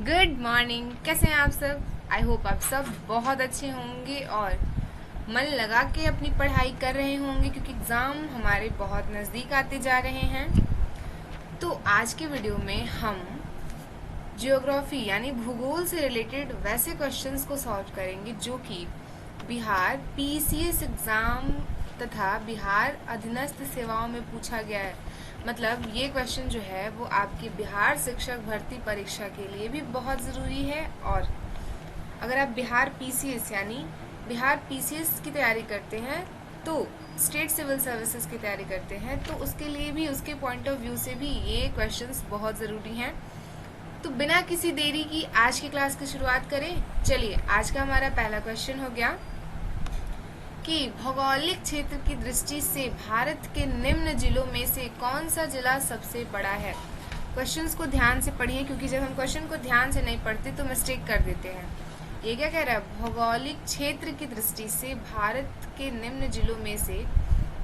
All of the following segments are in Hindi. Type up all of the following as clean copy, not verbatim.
Good morning. कैसे हैं आप सब? आई होप आप सब बहुत अच्छे होंगे और मन लगा के अपनी पढ़ाई कर रहे होंगे क्योंकि एग्ज़ाम हमारे बहुत नज़दीक आते जा रहे हैं। तो आज के वीडियो में हम जियोग्राफी यानी भूगोल से रिलेटेड वैसे क्वेश्चंस को सॉल्व करेंगे जो कि बिहार पीसीएस एग्ज़ाम तथा बिहार अधीनस्थ सेवाओं में पूछा गया है। मतलब ये क्वेश्चन जो है वो आपकी बिहार शिक्षक भर्ती परीक्षा के लिए भी बहुत ज़रूरी है। और अगर आप बिहार पीसीएस यानी बिहार पीसीएस की तैयारी करते हैं तो स्टेट सिविल सर्विसेज की तैयारी करते हैं तो उसके लिए भी उसके पॉइंट ऑफ व्यू से भी ये क्वेश्चंस बहुत ज़रूरी हैं। तो बिना किसी देरी की आज की क्लास की शुरुआत करें। चलिए, आज का हमारा पहला क्वेश्चन हो गया कि भौगोलिक क्षेत्र की दृष्टि से भारत के निम्न जिलों में से कौन सा जिला सबसे बड़ा है। क्वेश्चंस को ध्यान से पढ़िए क्योंकि जब हम क्वेश्चन को ध्यान से नहीं पढ़ते तो मिस्टेक कर देते हैं। ये क्या कह रहा है? भौगोलिक क्षेत्र की दृष्टि से भारत के निम्न जिलों में से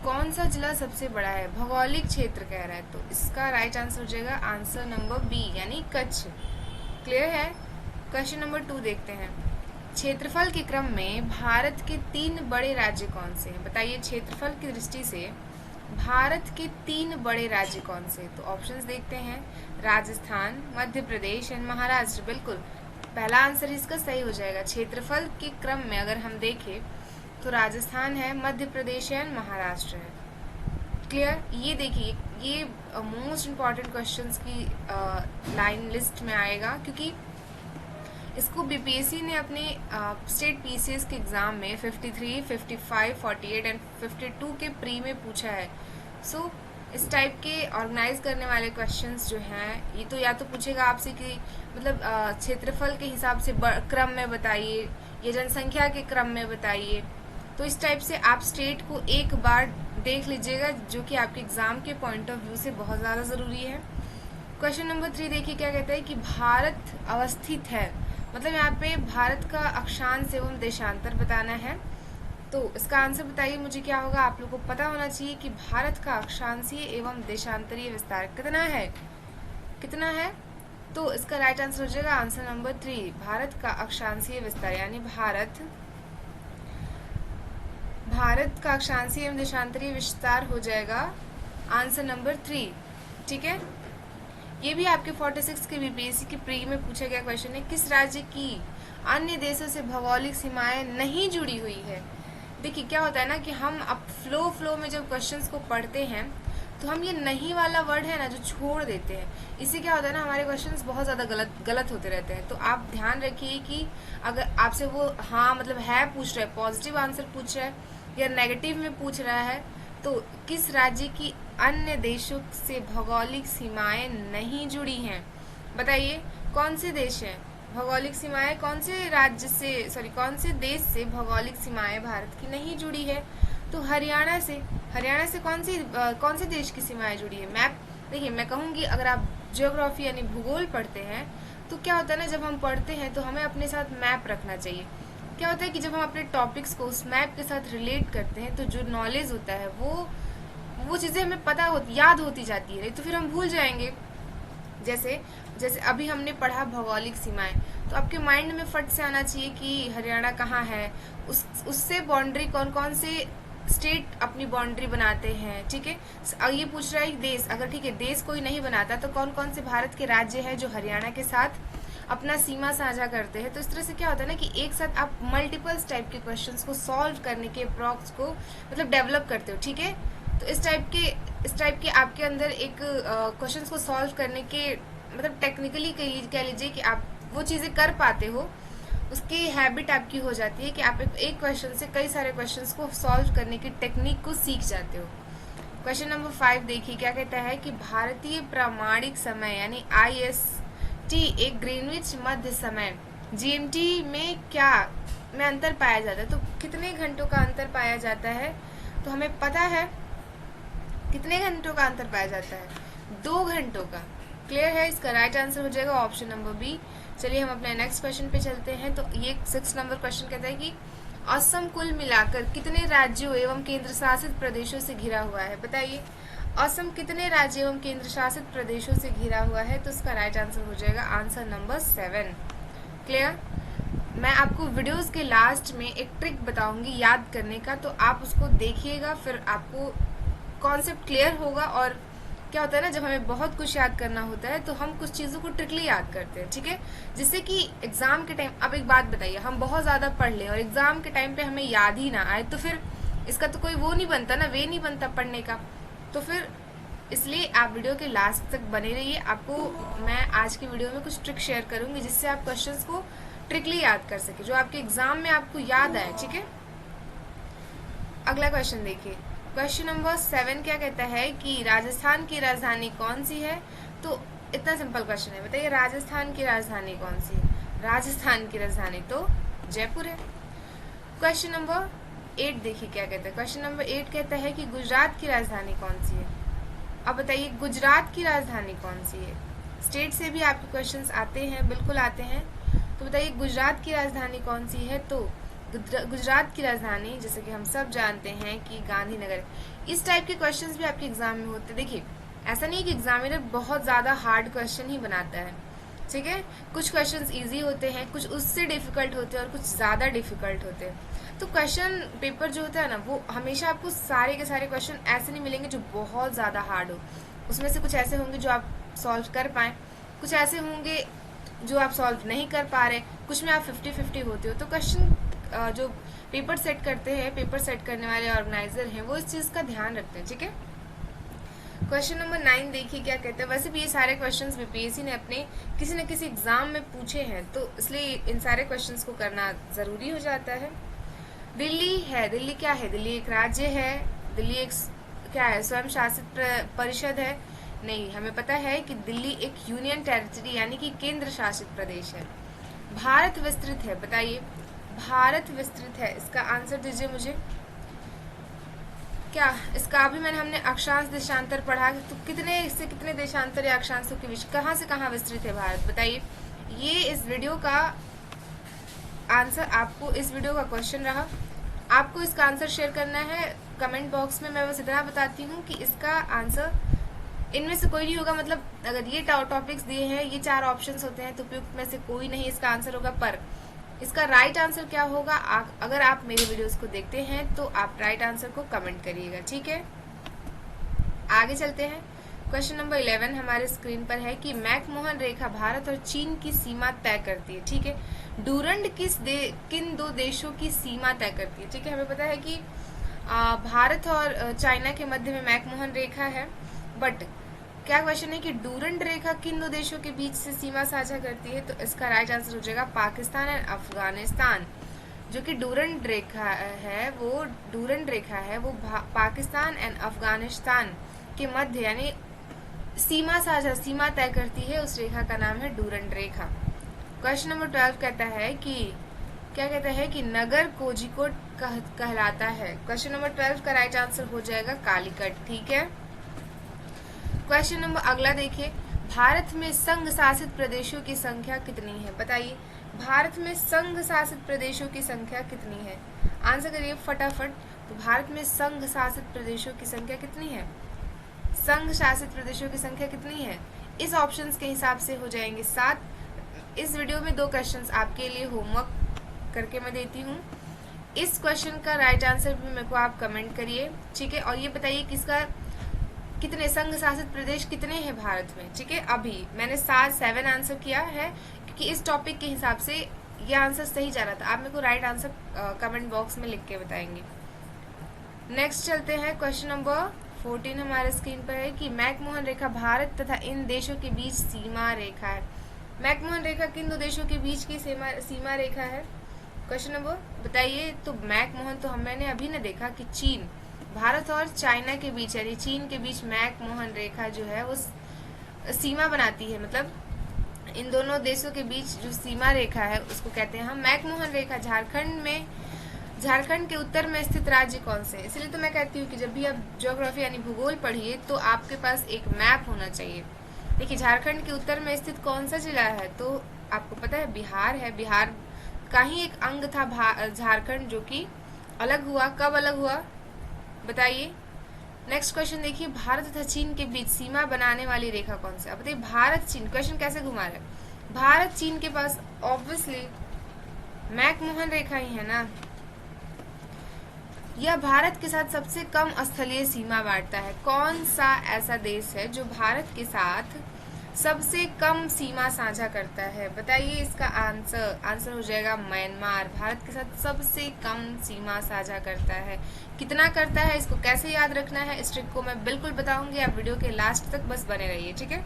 कौन सा जिला सबसे बड़ा है। भौगोलिक क्षेत्र कह रहा है तो इसका राइट आंसर हो जाएगा आंसर नंबर बी यानी कच्छ। क्लियर है? क्वेश्चन नंबर 2 देखते हैं। क्षेत्रफल के क्रम में भारत के 3 बड़े राज्य कौन से हैं? बताइए, क्षेत्रफल की दृष्टि से भारत के 3 बड़े राज्य कौन से? तो ऑप्शंस देखते हैं। राजस्थान, मध्य प्रदेश एंड महाराष्ट्र। बिल्कुल पहला आंसर इसका सही हो जाएगा। क्षेत्रफल के क्रम में अगर हम देखें तो राजस्थान है, मध्य प्रदेश है, महाराष्ट्र है। क्लियर? ये देखिए, ये मोस्ट इम्पॉर्टेंट क्वेश्चंस की लाइन लिस्ट में आएगा क्योंकि इसको बीपीएससी ने अपने स्टेट पीसीएस के एग्ज़ाम में 53, 55, 48 एंड 52 के प्री में पूछा है। सो इस टाइप के ऑर्गेनाइज करने वाले क्वेश्चंस जो हैं ये तो या तो पूछेगा आपसे कि मतलब क्षेत्रफल के हिसाब से क्रम में बताइए या जनसंख्या के क्रम में बताइए। तो इस टाइप से आप स्टेट को एक बार देख लीजिएगा जो कि आपके एग्ज़ाम के पॉइंट ऑफ व्यू से बहुत ज़्यादा ज़रूरी है। क्वेश्चन नंबर 3 देखिए क्या कहता है कि भारत अवस्थित है। मतलब यहाँ पे भारत का अक्षांश एवं देशांतर बताना है। तो इसका आंसर बताइए मुझे क्या होगा। आप लोगों को पता होना चाहिए कि भारत का अक्षांशीय एवं देशांतरीय विस्तार कितना है, कितना है। तो इसका राइट आंसर हो जाएगा आंसर नंबर 3 भारत का अक्षांशीय विस्तार यानी भारत का अक्षांशीय एवं देशांतरीय विस्तार हो जाएगा आंसर नंबर 3। ठीक है, ये भी आपके 46 के बीपीएससी के प्री में पूछा गया क्वेश्चन है। किस राज्य की अन्य देशों से भौगोलिक सीमाएं नहीं जुड़ी हुई है। देखिए क्या होता है ना कि हम अब फ्लो में जब क्वेश्चंस को पढ़ते हैं तो हम ये नहीं वाला वर्ड है ना जो छोड़ देते हैं। इससे क्या होता है ना हमारे क्वेश्चंस बहुत ज़्यादा गलत होते रहते हैं। तो आप ध्यान रखिए कि अगर आपसे वो हाँ मतलब है पूछ रहा है, पॉजिटिव आंसर पूछ रहा है या नेगेटिव में पूछ रहा है तो किस राज्य की अन्य देशों से भौगोलिक सीमाएं नहीं जुड़ी हैं। बताइए कौन से देश हैं भौगोलिक सीमाएं, कौन से राज्य से कौन से देश से भौगोलिक सीमाएं भारत की नहीं जुड़ी है। तो हरियाणा से कौन से देश की सीमाएं जुड़ी है। मैप देखिए, मैं कहूँगी अगर आप जियोग्राफी यानी भूगोल पढ़ते हैं तो क्या होता है ना जब हम पढ़ते हैं तो हमें अपने साथ मैप रखना चाहिए। क्या होता है कि जब हम अपने टॉपिक्स को उस मैप के साथ रिलेट करते हैं तो जो नॉलेज होता है वो चीज़ें हमें याद होती जाती है, नहीं तो फिर हम भूल जाएंगे। जैसे जैसे अभी हमने पढ़ा भौगोलिक सीमाएं तो आपके माइंड में फट से आना चाहिए कि हरियाणा कहाँ है, उससे बाउंड्री कौन कौन से स्टेट अपनी बाउंड्री बनाते हैं। ठीक है, ये पूछ रहा है देश, अगर ठीक है देश कोई नहीं बनाता तो कौन कौन से भारत के राज्य हैं जो हरियाणा के साथ अपना सीमा साझा करते हैं। तो इस तरह से क्या होता है ना कि एक साथ आप मल्टीपल टाइप के क्वेश्चंस को सॉल्व करने के अप्रॉक्स को मतलब डेवलप करते हो। ठीक है, तो इस टाइप के आपके अंदर एक क्वेश्चंस को सॉल्व करने के मतलब टेक्निकली कह लीजिए कि आप वो चीज़ें कर पाते हो, उसकी हैबिट आपकी हो जाती है कि आप एक क्वेश्चन से कई सारे क्वेश्चंस को सॉल्व करने की टेक्निक को सीख जाते हो। क्वेश्चन नंबर 5 देखिए क्या कहता है कि भारतीय प्रामाणिक समय यानी IST एक ग्रीनविच मध्य समय GMT में अंतर पाया जाता है। तो कितने घंटों का अंतर पाया जाता है? तो हमें पता है कितने घंटों का अंतर पाया जाता है, 2 घंटों का। क्लियर है? इसका राइट आंसर हो जाएगा ऑप्शन नंबर बी। चलिए हम अपने नेक्स्ट क्वेश्चन पे चलते हैं। तो ये 6 नंबर क्वेश्चन कहता है कि असम कुल मिलाकर कितने राज्यों एवं केंद्र शासित प्रदेशों से घिरा हुआ है। बताइए असम कितने राज्यों एवं केंद्र शासित प्रदेशों से घिरा हुआ है? तो इसका राइट आंसर हो जाएगा आंसर नंबर 7। क्लियर? मैं आपको वीडियोस के लास्ट में एक ट्रिक बताऊंगी याद करने का, तो आप उसको देखिएगा, फिर आपको कॉन्सेप्ट क्लियर होगा। और क्या होता है ना, जब हमें बहुत कुछ याद करना होता है तो हम कुछ चीज़ों को ट्रिकली याद करते हैं, ठीक है, जिससे कि एग्जाम के टाइम, अब एक बात बताइए, हम बहुत ज़्यादा पढ़ लें और एग्जाम के टाइम पे हमें याद ही ना आए, तो फिर इसका तो कोई वो नहीं बनता ना, वे नहीं बनता पढ़ने का। तो फिर इसलिए आप वीडियो के लास्ट तक बने रहिए। आपको मैं आज की वीडियो में कुछ ट्रिक शेयर करूंगी जिससे आप क्वेश्चंस को ट्रिकली याद कर सके, जो आपके एग्जाम में आपको याद आए, ठीक है। अगला क्वेश्चन देखिए, क्वेश्चन नंबर 7 क्या कहता है कि राजस्थान की राजधानी कौन सी है? तो इतना सिंपल क्वेश्चन है, बताइए राजस्थान की राजधानी कौन सी है? राजस्थान की राजधानी तो जयपुर है। क्वेश्चन नंबर 8 देखिए क्या कहता है, क्वेश्चन नंबर 8 कहता है कि गुजरात की राजधानी कौन सी है? अब बताइए गुजरात की राजधानी कौन सी है? स्टेट से भी आपके क्वेश्चंस आते हैं, बिल्कुल आते हैं। तो बताइए गुजरात की राजधानी कौन सी है? तो गुजरात की राजधानी, जैसे कि हम सब जानते हैं कि गांधीनगर। इस टाइप के क्वेश्चंस भी आपके एग्जाम में होते हैं। देखिए ऐसा नहीं कि एग्जामिनर बहुत ज़्यादा हार्ड क्वेश्चन ही बनाता है, ठीक है, कुछ क्वेश्चंस इजी होते हैं, कुछ उससे डिफिकल्ट होते हैं और कुछ ज़्यादा डिफिकल्ट होते हैं। तो क्वेश्चन पेपर जो होता है ना, वो हमेशा आपको सारे के सारे क्वेश्चन ऐसे नहीं मिलेंगे जो बहुत ज़्यादा हार्ड हो। उसमें से कुछ ऐसे होंगे जो आप सॉल्व कर पाएँ, कुछ ऐसे होंगे जो आप सॉल्व नहीं कर पा रहे, कुछ में आप 50-50 होते हो। तो क्वेश्चन जो पेपर सेट करते हैं, पेपर सेट करने वाले ऑर्गेनाइजर हैं, वो इस चीज़ का ध्यान रखते हैं, ठीक है। क्वेश्चन नंबर 9 देखिए क्या कहते हैं। वैसे भी ये सारे क्वेश्चंस बीपीएससी ने अपने किसी न किसी एग्जाम में पूछे हैं, तो इसलिए इन सारे क्वेश्चंस को करना ज़रूरी हो जाता है। दिल्ली है, दिल्ली क्या है? दिल्ली एक राज्य है, दिल्ली एक क्या है? स्वयं शासित परिषद है? नहीं, हमें पता है कि दिल्ली एक यूनियन टेरिटरी यानी कि केंद्र शासित प्रदेश है। भारत विस्तृत है, बताइए भारत विस्तृत है, इसका आंसर दीजिए मुझे। क्या इसका अभी हमने अक्षांश देशांतर पढ़ा, तो कितने से कितने देशांतर या अक्षांशों के बीच कहाँ से कहाँ विस्तृत है भारत? बताइए। ये इस वीडियो का आंसर, आपको इस वीडियो का क्वेश्चन रहा, आपको इसका आंसर शेयर करना है कमेंट बॉक्स में। मैं बस इतना बताती हूँ कि इसका आंसर इनमें से कोई नहीं होगा, मतलब अगर ये टॉपिक्स दिए हैं, ये 4 ऑप्शंस होते हैं, तो उपयुक्त में से कोई नहीं इसका आंसर होगा। पर इसका राइट आंसर क्या होगा, अगर आप मेरे वीडियोस को देखते हैं तो आप राइट आंसर को कमेंट करिएगा, ठीक है। आगे चलते हैं। क्वेश्चन नंबर 11 हमारे स्क्रीन पर है कि मैकमोहन रेखा भारत और चीन की सीमा तय करती है, ठीक है। डूरंड किन 2 देशों की सीमा तय करती है? ठीक है, हमें पता है कि भारत और चाइना के मध्य में मैकमोहन रेखा है, बट क्या क्वेश्चन है कि डूरंड रेखा किन 2 देशों के बीच से सीमा साझा करती है? तो इसका राइट आंसर हो जाएगा पाकिस्तान एंड अफगानिस्तान। जो कि डूरंड रेखा है, वो डूरंड रेखा है, वो पाकिस्तान एंड अफगानिस्तान के मध्य यानी सीमा साझा, सीमा तय करती है, उस रेखा का नाम है डूरंड रेखा। क्वेश्चन नंबर 12 कहता है कि क्या कहता है कि नगर कोझिकोड कहलाता है? क्वेश्चन नंबर 12 का राइट आंसर हो जाएगा कालीकट, ठीक है। क्वेश्चन नंबर अगला देखिए, भारत में संघ शासित प्रदेशों की संख्या कितनी है? बताइए भारत में संघ शासित प्रदेशों की संख्या कितनी है? आंसर करिए फटाफट। तो भारत में संघ शासित प्रदेशों की संख्या कितनी है? संघ शासित प्रदेशों की संख्या कितनी है? इस ऑप्शंस के हिसाब से हो जाएंगे 7। इस वीडियो में 2 क्वेश्चंस आपके लिए होमवर्क करके मैं देती हूँ। इस क्वेश्चन का राइट आंसर भी मेरे को आप कमेंट करिए, ठीक है। और ये बताइए किसका कितने संघ शासित प्रदेश कितने हैं भारत में, ठीक है। अभी मैंने 7 आंसर किया है क्योंकि इस टॉपिक के हिसाब से ये आंसर सही जा रहा था। आप मेरे को राइट आंसर कमेंट बॉक्स में लिख के बताएंगे। नेक्स्ट चलते हैं, क्वेश्चन नंबर 14 हमारे स्क्रीन पर है कि मैकमोहन रेखा भारत तथा इन देशों के बीच सीमा रेखा है। मैकमोहन रेखा किन 2 देशों के बीच की सीमा रेखा है? क्वेश्चन नंबर बताइए। तो मैकमोहन तो मैंने अभी ने देखा कि चीन, भारत और चाइना के बीच यानी चीन के बीच मैकमोहन रेखा जो है वो सीमा बनाती है, मतलब इन दोनों देशों के बीच जो सीमा रेखा है उसको कहते हैं हम मैकमोहन रेखा। झारखंड के उत्तर में स्थित राज्य कौन से? इसलिए तो मैं कहती हूँ कि जब भी आप ज्योग्राफी यानी भूगोल पढ़िए तो आपके पास एक मैप होना चाहिए। देखिए झारखंड के उत्तर में स्थित कौन सा जिला है? तो आपको पता है बिहार है। बिहार का ही एक अंग था झारखंड, जो कि अलग हुआ। कब अलग हुआ बताइए? नेक्स्ट क्वेश्चन देखिए, भारत तथा चीन के बीच सीमा बनाने वाली रेखा कौन सी है? अब बताइए भारत चीन, क्वेश्चन कैसे घुमा रहा है? भारत चीन के पास ऑब्वियसली मैकमोहन रेखा ही है ना। यह भारत के साथ सबसे कम स्थलीय सीमा बांटता है। कौन सा ऐसा देश है जो भारत के साथ सबसे कम सीमा साझा करता है? बताइए इसका आंसर हो जाएगा म्यांमार। भारत के साथ सबसे कम सीमा साझा करता है। कितना करता है, इसको कैसे याद रखना है, इस ट्रिक को मैं बिल्कुल बताऊंगी। आप वीडियो के लास्ट तक बस बने रहिए, ठीक है।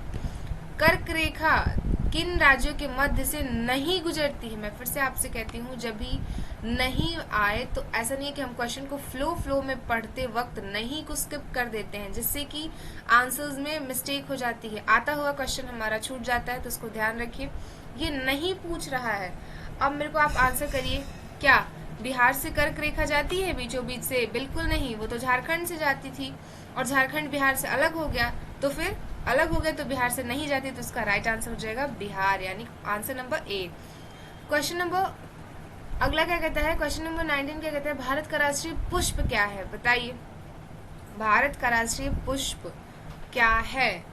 कर्क रेखा किन राज्यों के मध्य से नहीं गुजरती है? मैं फिर से आपसे कहती हूँ, जब भी नहीं आए तो ऐसा नहीं है कि हम क्वेश्चन को फ्लो में पढ़ते वक्त नहीं को स्किप कर देते हैं, जिससे कि आंसर्स में मिस्टेक हो जाती है, आता हुआ क्वेश्चन हमारा छूट जाता है। तो उसको ध्यान रखिए, ये नहीं पूछ रहा है। अब मेरे को आप आंसर करिए, क्या बिहार से कर्क रेखा जाती है बीचों बीच से? बिल्कुल नहीं, वो तो झारखंड से जाती थी और झारखंड बिहार से अलग हो गया, तो फिर अलग हो गए तो बिहार से नहीं जाती, तो इसका राइट आंसर हो जाएगा बिहार, यानी answer number A. Question number अगला क्या कहता है? क्वेश्चन नंबर 19 क्या कहता है? भारत का राष्ट्रीय पुष्प क्या है? बताइए भारत का राष्ट्रीय पुष्प क्या है?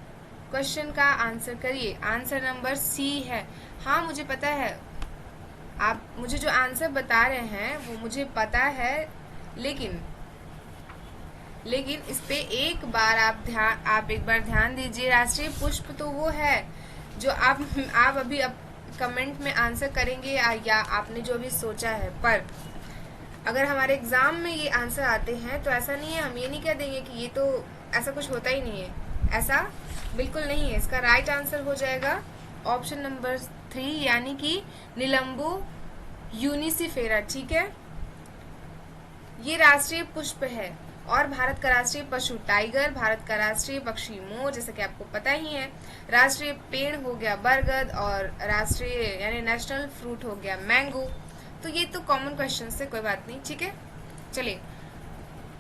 क्वेश्चन का आंसर करिए। आंसर नंबर सी है। हाँ मुझे पता है, आप मुझे जो आंसर बता रहे हैं वो मुझे पता है, लेकिन इस पे एक बार आप एक बार ध्यान दीजिए। राष्ट्रीय पुष्प तो वो है जो आप अभी कमेंट में आंसर करेंगे या आपने जो भी सोचा है, पर अगर हमारे एग्जाम में ये आंसर आते हैं तो ऐसा नहीं है, हम ये नहीं कह देंगे कि ये तो ऐसा कुछ होता ही नहीं है, ऐसा बिल्कुल नहीं है। इसका राइट आंसर हो जाएगा ऑप्शन नंबर 3, यानी कि निलंबो यूनिसिफेरा, ठीक है। ये राष्ट्रीय पुष्प है। और भारत का राष्ट्रीय पशु टाइगर, भारत का राष्ट्रीय पक्षी मोर, जैसे कि आपको पता ही है। राष्ट्रीय पेड़ हो गया बरगद, और राष्ट्रीय यानी नेशनल फ्रूट हो गया मैंगो। तो ये तो कॉमन क्वेश्चन है, कोई बात नहीं, ठीक है। चलिए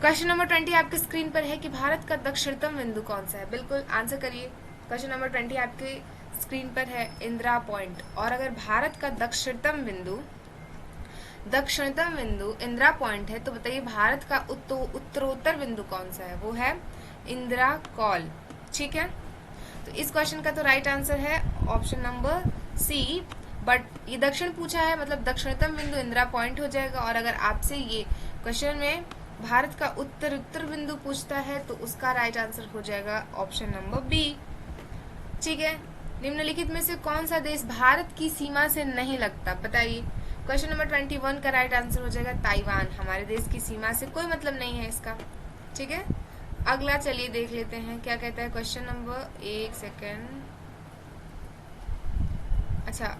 क्वेश्चन नंबर 20 आपके स्क्रीन पर है कि भारत का दक्षिणतम बिंदु कौन सा है? बिल्कुल आंसर करिए। क्वेश्चन नंबर 20 आपके स्क्रीन पर है इंदिरा पॉइंट। और अगर भारत का दक्षिणतम बिंदु इंदिरा पॉइंट है, तो बताइए भारत का उत्तरोत्तर बिंदु कौन सा है? वो है इंदिरा कॉल, ठीक है। तो इस क्वेश्चन का तो राइट आंसर है ऑप्शन नंबर सी, बट ये दक्षिण पूछा है, मतलब दक्षिणतम बिंदु इंदिरा पॉइंट हो जाएगा। और अगर आपसे ये क्वेश्चन में भारत का उत्तर बिंदु पूछता है तो उसका राइट आंसर हो जाएगा ऑप्शन नंबर बी, ठीक है। निम्नलिखित में से कौन सा देश भारत की सीमा से नहीं लगता? बताइए। क्वेश्चन नंबर 21 का राइट आंसर हो जाएगा ताइवान। हमारे देश की सीमा से कोई मतलब नहीं है इसका, ठीक है। अगला चलिए देख लेते हैं क्या कहता है क्वेश्चन नंबर, एक सेकेंड, अच्छा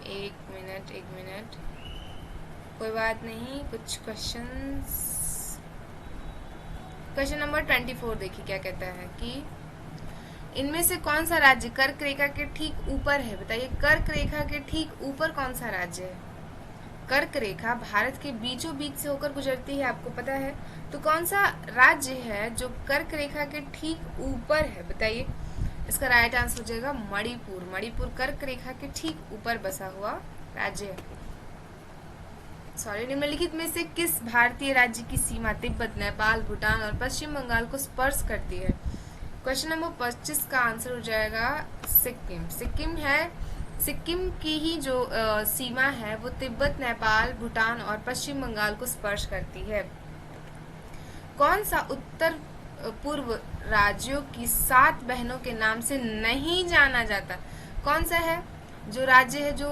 एक मिनट, कोई बात नहीं, कुछ क्वेश्चंस। क्वेश्चन नंबर 24 देखिए क्या कहता है कि इनमें से कौन सा राज्य कर्क रेखा के ठीक ऊपर है? बताइए कर्क रेखा के ठीक ऊपर कौन सा राज्य है? कर्क रेखा भारत के बीचों बीच से होकर गुजरती है, आपको पता है। तो कौन सा राज्य है जो कर्क रेखा के ठीक ऊपर है? बताइए। इसका राइट आंसर हो जाएगा मणिपुर। मणिपुर कर्क रेखा के ठीक ऊपर बसा हुआ राज्य है। निम्नलिखित में से किस भारतीय राज्य की सीमा तिब्बत, नेपाल, भूटान और पश्चिम बंगाल को स्पर्श करती है? क्वेश्चन नंबर 25 का आंसर हो जाएगा सिक्किम। सिक्किम की ही जो सीमा है वो तिब्बत, नेपाल, भूटान और पश्चिम बंगाल को स्पर्श करती है। कौन सा उत्तर पूर्व राज्यों की 7 बहनों के नाम से नहीं जाना जाता? कौन सा है जो राज्य है जो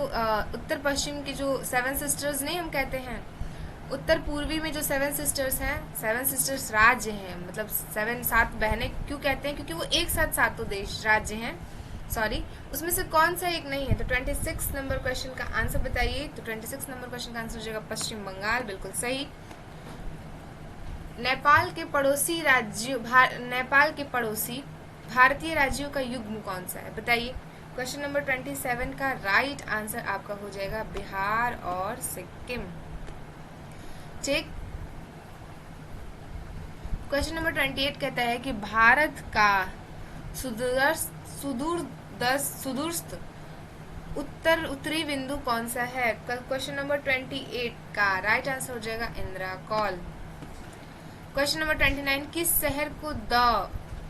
उत्तर पश्चिम की जो 7 सिस्टर्स नहीं हम कहते हैं, उत्तर पूर्वी में जो 7 सिस्टर्स हैं, 7 सिस्टर्स राज्य हैं, मतलब 7 बहनें क्यों कहते हैं? क्योंकि वो एक साथ 7 देश राज्य हैं, उसमें से कौन सा एक नहीं है? तो 26 नंबर क्वेश्चन का आंसर बताइए। तो 26 नंबर क्वेश्चन का आंसर हो जाएगा पश्चिम बंगाल, बिल्कुल सही। नेपाल के पड़ोसी भारतीय राज्यों का युग्म कौन सा है? बताइए। क्वेश्चन नंबर 27 का राइट आंसर आपका हो जाएगा बिहार और सिक्किम, ठीक। क्वेश्चन नंबर 28 कहता है कि भारत का सुदूरस्थ उत्तरी बिंदु कौन सा है? क्वेश्चन नंबर 28 का राइट आंसर हो जाएगा इंदिरा कॉल। क्वेश्चन नंबर 29, किस शहर को द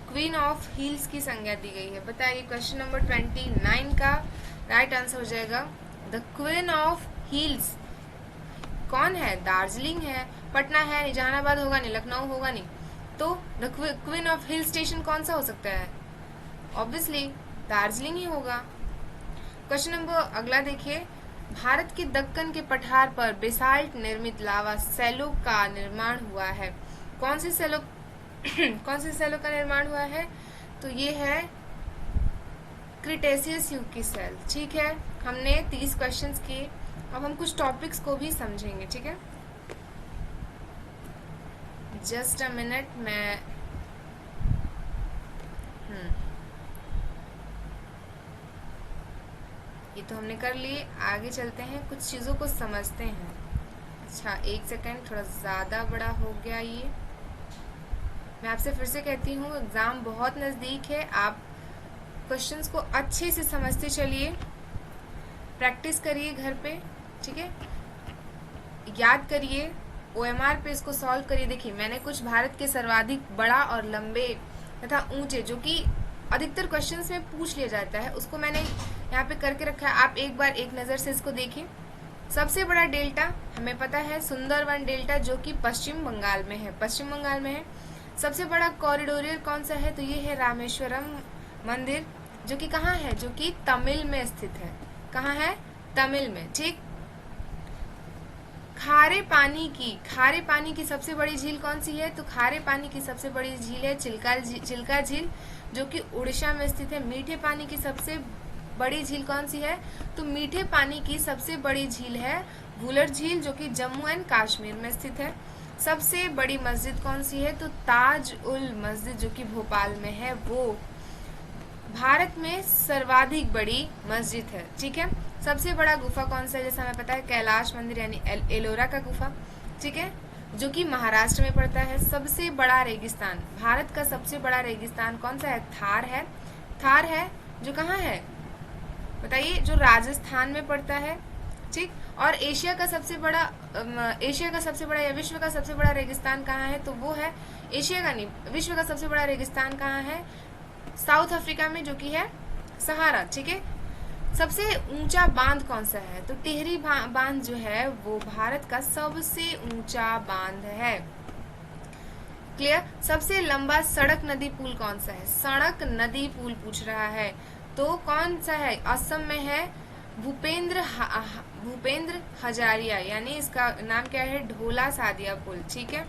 क्वीन ऑफ हिल्स की संज्ञा दी गई है? बताइए। क्वेश्चन नंबर 29 का राइट आंसर हो जाएगा द क्वीन ऑफ हिल्स कौन है? दार्जिलिंग है, पटना है नहीं, जहानाबाद होगा नहीं, लखनऊ होगा नहीं, तो the queen of hill station कौन सा हो सकता है? ऑब्वियसली दार्जिलिंग ही होगा। क्वेश्चन नंबर अगला देखिए, भारत के दक्कन के पठार पर बेसाल्ट निर्मित लावा सेलो का निर्माण हुआ है। कौन से सेलो का निर्माण हुआ है? तो ये है क्रिटेशियस युग की सेल। ठीक है, हमने 30 क्वेश्चंस किए, अब हम कुछ टॉपिक्स को भी समझेंगे। ठीक है, जस्ट अ मिनट, मैं ये तो हमने कर लिए, आगे चलते हैं, कुछ चीज़ों को समझते हैं। अच्छा 1 सेकेंड, थोड़ा ज़्यादा बड़ा हो गया ये। मैं आपसे फिर से कहती हूँ, एग्ज़ाम बहुत नज़दीक है, आप क्वेश्चंस को अच्छे से समझते चलिए, प्रैक्टिस करिए घर पे। ठीक है, याद करिए, OMR पे इसको सॉल्व करिए। देखिए, मैंने कुछ भारत के सर्वाधिक बड़ा और लंबे तथा ऊंचे, जो कि अधिकतर क्वेश्चंस में पूछ लिया जाता है, उसको मैंने यहाँ पे करके रखा है। आप एक बार एक नज़र से इसको देखिए। सबसे बड़ा डेल्टा हमें पता है सुंदरवन डेल्टा, जो कि पश्चिम बंगाल में है। सबसे बड़ा कॉरिडोरियर कौन सा है? तो ये है रामेश्वरम मंदिर, जो कि कहाँ है? जो कि तमिल में स्थित है। कहाँ है? तमिल में। ठीक, खारे पानी की सबसे बड़ी झील कौन सी है? तो खारे पानी की सबसे बड़ी झील है चिल्का झील, जो कि उड़ीसा में स्थित है। मीठे पानी की सबसे बड़ी झील कौन सी है? तो मीठे पानी की सबसे बड़ी झील है वुलर झील, जो कि जम्मू एंड कश्मीर में स्थित है। सबसे बड़ी मस्जिद कौन सी है? तो ताज उल मस्जिद, जो कि भोपाल में है, वो भारत में सर्वाधिक बड़ी मस्जिद है। ठीक है, सबसे बड़ा गुफा कौन सा है? जैसा हमें पता है कैलाश मंदिर यानी एलोरा का गुफा। ठीक है, जो कि महाराष्ट्र में पड़ता है। सबसे बड़ा रेगिस्तान, भारत का सबसे बड़ा रेगिस्तान कौन सा है? थार है, जो कहाँ है बताइए? जो राजस्थान में पड़ता है। ठीक, और एशिया का सबसे बड़ा या विश्व का सबसे बड़ा रेगिस्तान कहाँ है? तो वो है एशिया का नहीं, विश्व का सबसे बड़ा रेगिस्तान कहाँ है? साउथ अफ्रीका में, जो कि है सहारा। ठीक है, सबसे ऊंचा बांध कौन सा है? तो टिहरी बांध जो है वो भारत का सबसे ऊंचा बांध है। क्लियर? सबसे लंबा सड़क नदी पुल कौन सा है? सड़क नदी पुल पूछ रहा है, तो कौन सा है? असम में है भूपेंद्र हजारिया, यानी इसका नाम क्या है? ढोला सादिया पुल। ठीक है,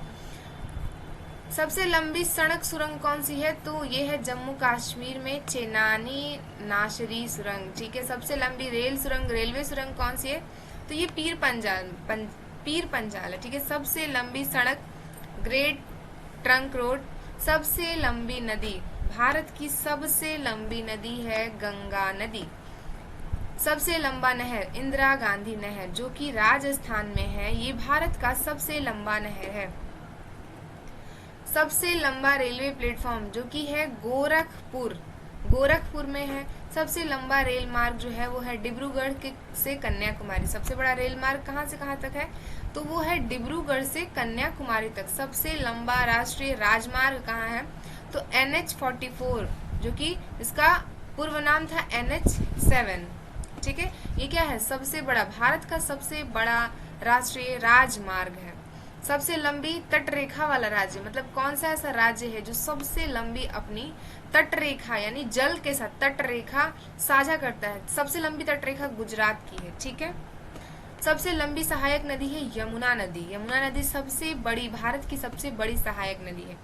सबसे लंबी सड़क सुरंग कौन सी है? तो ये है जम्मू कश्मीर में चेनानी नाशरी सुरंग। ठीक है, सबसे लंबी रेलवे सुरंग कौन सी है? तो ये पीर पंजाल है। ठीक है, सबसे लंबी सड़क ग्रेट ट्रंक रोड। सबसे लंबी नदी, भारत की सबसे लंबी नदी है गंगा नदी। सबसे लंबा नहर इंदिरा गांधी नहर, जो कि राजस्थान में है, ये भारत का सबसे लंबा नहर है। सबसे लंबा रेलवे प्लेटफॉर्म, जो कि है गोरखपुर में है। सबसे लंबा रेल मार्ग जो है वो है डिब्रूगढ़ से कन्याकुमारी। सबसे बड़ा रेल मार्ग कहाँ से कहाँ तक है? तो वो है डिब्रूगढ़ से कन्याकुमारी तक। सबसे लंबा राष्ट्रीय राजमार्ग कहाँ है? तो NH-44, जो कि इसका पूर्व नाम था NH-7। ठीक है, ये क्या है? सबसे बड़ा, भारत का सबसे बड़ा राष्ट्रीय राजमार्ग है। सबसे लंबी तटरेखा वाला राज्य, मतलब कौन सा ऐसा राज्य है जो सबसे लंबी अपनी तटरेखा यानी जल के साथ तटरेखा साझा करता है? सबसे लंबी तटरेखा गुजरात की है। ठीक है, सबसे लंबी सहायक नदी है यमुना नदी सबसे बड़ी, भारत की सबसे बड़ी सहायक नदी है।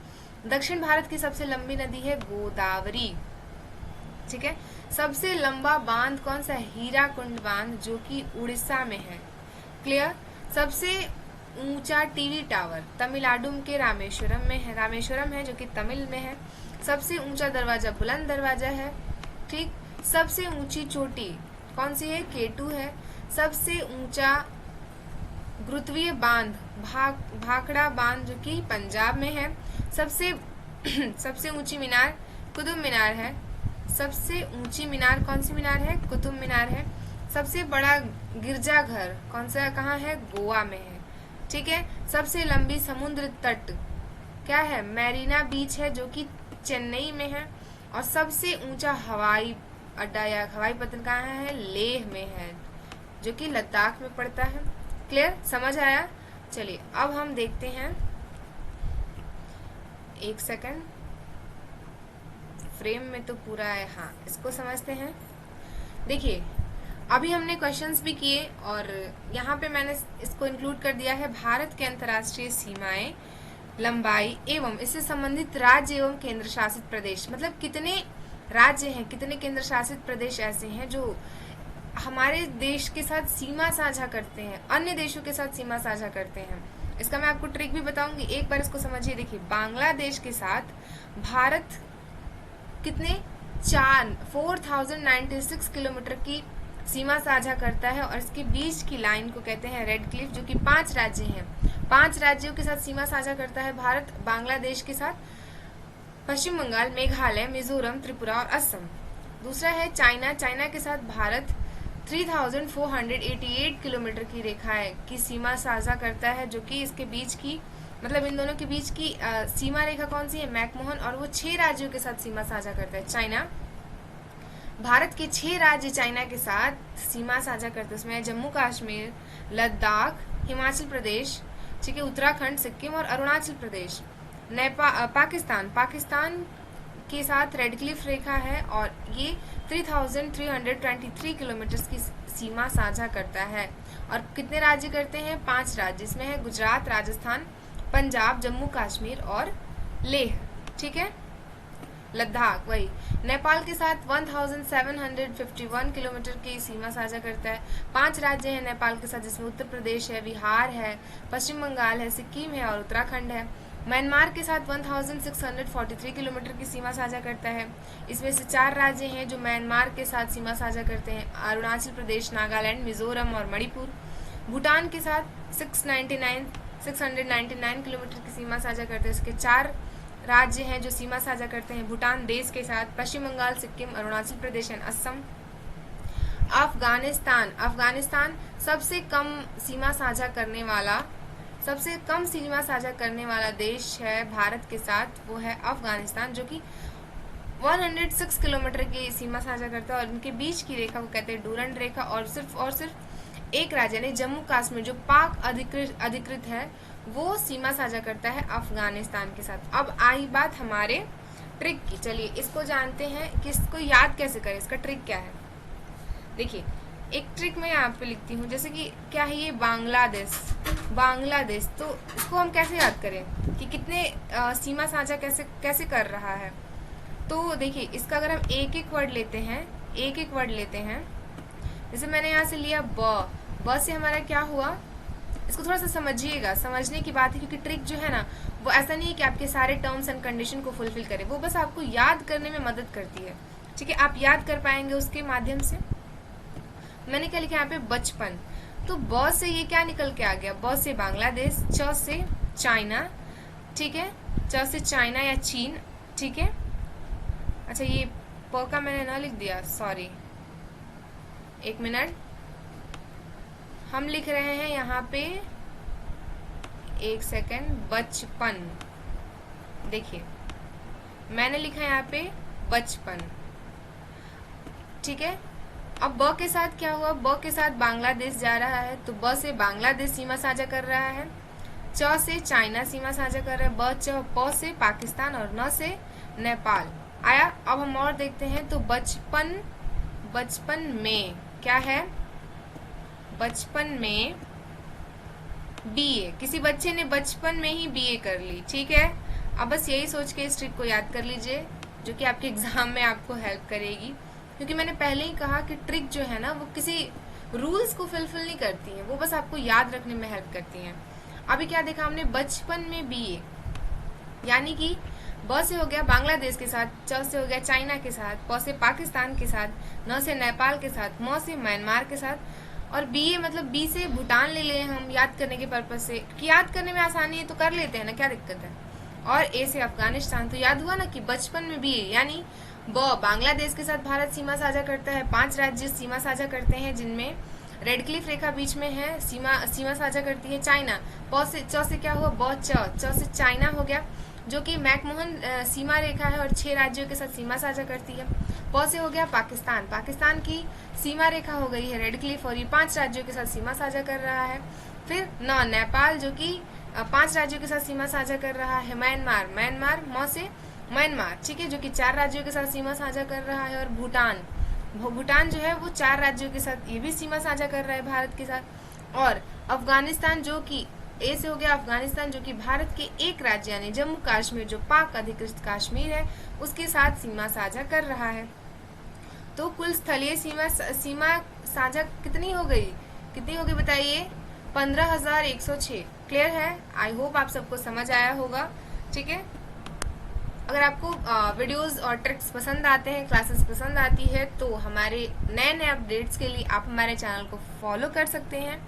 दक्षिण भारत की सबसे लंबी नदी है गोदावरी। ठीक है, सबसे लंबा बांध कौन सा है? हीराकुंड बांध, जो कि उड़ीसा में है। क्लियर? सबसे ऊंचा टीवी टावर तमिलनाडु के रामेश्वरम है, जो कि तमिल में है। सबसे ऊंचा दरवाजा बुलंद दरवाजा है। ठीक, सबसे ऊंची चोटी कौन सी है? K2 है। सबसे ऊंचा गुरुत्वीय बांध भाखड़ा बांध, जो कि पंजाब में है। सबसे ऊंची मीनार कुतुब मीनार है। सबसे ऊंची मीनार कौन सी मीनार है? कुतुब मीनार है। सबसे बड़ा गिरजाघर कौन सा कहाँ है? गोवा में है। ठीक है। सबसे लंबी समुद्र तट क्या है? मैरीना बीच है जो कि चेन्नई में है। और सबसे ऊंचा हवाई अड्डा या हवाई पत्तन कहाँ है? लेह में है, जो कि लद्दाख में पड़ता है। क्लियर? समझ आया? चलिए अब हम देखते हैं, एक सेकंड, फ्रेम में तो पूरा है। हाँ, इसको समझते हैं। देखिए, अभी हमने क्वेश्चंस भी किए और यहाँ पे मैंने इसको इंक्लूड कर दिया है, भारत के अंतर्राष्ट्रीय सीमाएं, लंबाई एवं इससे संबंधित राज्य एवं केंद्र शासित प्रदेश। मतलब कितने राज्य हैं, कितने केंद्र शासित प्रदेश ऐसे हैं जो हमारे देश के साथ सीमा साझा करते हैं, अन्य देशों के साथ सीमा साझा करते हैं। इसका मैं आपको ट्रिक भी बताऊंगी, एक बार इसको समझिए। देखिए, बांग्लादेश के साथ भारत कितने 4096 किलोमीटर की सीमा साझा करता है और इसके बीच की लाइन को कहते हैं रेड क्लिफ, जो कि 5 राज्य हैं। 5 राज्यों के साथ सीमा साझा करता है भारत बांग्लादेश के साथ, पश्चिम बंगाल, मेघालय, मिजोरम, त्रिपुरा और असम। दूसरा है चाइना। चाइना के साथ भारत 3488 किलोमीटर की रेखा की सीमा साझा करता है, जो कि इसके बीच की, मतलब इन दोनों के बीच की सीमा रेखा कौन सी है? मैकमोहन। और वो 6 राज्यों के साथ सीमा साझा करता है चाइना। भारत के 6 राज्य चाइना के साथ सीमा साझा करते हैं। उसमें जम्मू कश्मीर, लद्दाख, हिमाचल प्रदेश, ठीक है, उत्तराखंड, सिक्किम और अरुणाचल प्रदेश। पाकिस्तान के साथ रेड क्लिफ रेखा है और ये 3323 किलोमीटर की सीमा साझा करता है। और कितने राज्य करते हैं? 5 राज्य, इसमें है गुजरात, राजस्थान, पंजाब, जम्मू कश्मीर और लेह। ठीक है, लद्दाख वही। नेपाल के साथ 1751 किलोमीटर की सीमा साझा करता है। 5 राज्य हैं नेपाल के साथ, जिसमें उत्तर प्रदेश है, बिहार है, पश्चिम बंगाल है, सिक्किम है और उत्तराखंड है। म्यांमार के साथ 1643 किलोमीटर की सीमा साझा करता है। इसमें से 4 राज्य हैं जो म्यांमार के साथ सीमा साझा करते हैं, अरुणाचल प्रदेश, नागालैंड, मिजोरम और मणिपुर। भूटान के साथ 699 किलोमीटर की सीमा साझा करते हैं। इसके 4 राज्य हैं जो सीमा साझा करते हैं भूटान देश के साथ, पश्चिम बंगाल, सिक्किम, अरुणाचल प्रदेश और असम। अफगानिस्तान सबसे कम सीमा साझा करने वाला देश है भारत के साथ, वो है अफगानिस्तान, जो कि 106 किलोमीटर की सीमा साझा करता है और इनके बीच की रेखा को कहते हैं डूरंड रेखा। और सिर्फ एक राज्य यानी जम्मू कश्मीर, जो पाक अधिकृत है, वो सीमा साझा करता है अफगानिस्तान के साथ। अब आई बात हमारे ट्रिक की। चलिए इसको जानते हैं कि इसको याद कैसे करें, इसका ट्रिक क्या है। देखिए, एक ट्रिक मैं यहाँ पे लिखती हूँ, जैसे कि क्या है ये बांग्लादेश, तो इसको हम कैसे याद करें कि कितने सीमा साझा कैसे कर रहा है। तो देखिए, इसका अगर हम एक एक वर्ड लेते हैं, जैसे मैंने यहाँ से लिया ब से हमारा क्या हुआ, इसको थोड़ा सा समझिएगा, समझने की बात है, क्योंकि ट्रिक जो है ना, वो ऐसा नहीं है कि आपके सारे टर्म्स एंड कंडीशन को फुलफिल करे, वो बस आपको याद करने में मदद करती है। ठीक है, आप याद कर पाएंगे उसके माध्यम से। मैंने क्या लिखा यहाँ पे? बचपन। तो ब से ये क्या निकल के आ गया? ब से बांग्लादेश, च से चाइना, ठीक है, च से चाइना या चीन, ठीक है। अच्छा, ये प का मैंने ना लिख दिया, सॉरी, एक मिनट। हम लिख रहे हैं यहाँ पे, एक सेकेंड, बचपन। देखिए, मैंने लिखा यहाँ पे बचपन, ठीक है। अब ब के साथ क्या हुआ? ब के साथ बांग्लादेश जा रहा है, तो ब से बांग्लादेश सीमा साझा कर रहा है, च से चाइना सीमा साझा कर रहा है, प से पाकिस्तान और न से नेपाल आया। अब हम और देखते हैं, तो बचपन में क्या है? बचपन में बीए, किसी बच्चे ने बचपन में ही बीए कर ली, ठीक है। अब बस यही सोच के इस ट्रिक को याद कर लीजिए, जो कि आपके एग्जाम में आपको हेल्प करेगी, क्योंकि मैंने पहले ही कहा कि ट्रिक जो है ना, वो किसी रूल्स को फुलफिल नहीं करती है, वो बस आपको याद रखने में हेल्प करती हैं। अभी क्या देखा हमने? बचपन में बीए, यानी कि ब से हो गया बांग्लादेश के साथ, च से हो गया चाइना के साथ, प से पाकिस्तान के साथ, न से नेपाल के साथ, म से म्यांमार के साथ, और बीए मतलब बी से भूटान ले लिए हम याद करने के पर्पज से, कि याद करने में आसानी है तो कर लेते हैं ना, क्या दिक्कत है। और ए से अफगानिस्तान, तो याद हुआ ना कि बचपन में बीए, यानी बांग्लादेश के साथ भारत सीमा साझा करता है। 5 राज्य सीमा साझा करते हैं, जिनमें रेड क्लिफ रेखा बीच में है, सीमा साझा करती है चाइना। चौ से क्या हुआ, चौ से चाइना हो गया, जो कि मैकमोहन सीमा रेखा है और 6 राज्यों के साथ सीमा साझा करती है। प से हो गया पाकिस्तान की सीमा रेखा हो गई है रेड क्लिफ और ये 5 राज्यों के साथ सीमा साझा कर रहा है। फिर नेपाल, जो कि 5 राज्यों के साथ सीमा साझा कर रहा है। म्यांमार म से म्यांमार, ठीक है, जो कि 4 राज्यों के साथ सीमा साझा कर रहा है। और भूटान जो है वो 4 राज्यों के साथ ये भी सीमा साझा कर रहा है भारत के साथ। और अफगानिस्तान, जो कि ए से हो गया अफगानिस्तान, जो कि भारत के एक राज्य यानी जम्मू कश्मीर, जो पाक अधिकृत कश्मीर है, उसके साथ सीमा साझा कर रहा है। तो कुल स्थलीय सीमा साझा कितनी हो गई बताइए, 15,106। क्लियर है? आई होप आप सबको समझ आया होगा, ठीक है। अगर आपको वीडियोस और ट्रिक्स पसंद आते हैं, क्लासेस पसंद आती है, तो हमारे नए अपडेट्स के लिए आप हमारे चैनल को फॉलो कर सकते हैं।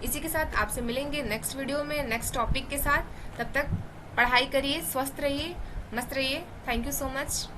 इसी के साथ आपसे मिलेंगे नेक्स्ट वीडियो में नेक्स्ट टॉपिक के साथ। तब तक पढ़ाई करिए, स्वस्थ रहिए, मस्त रहिए। Thank you so much.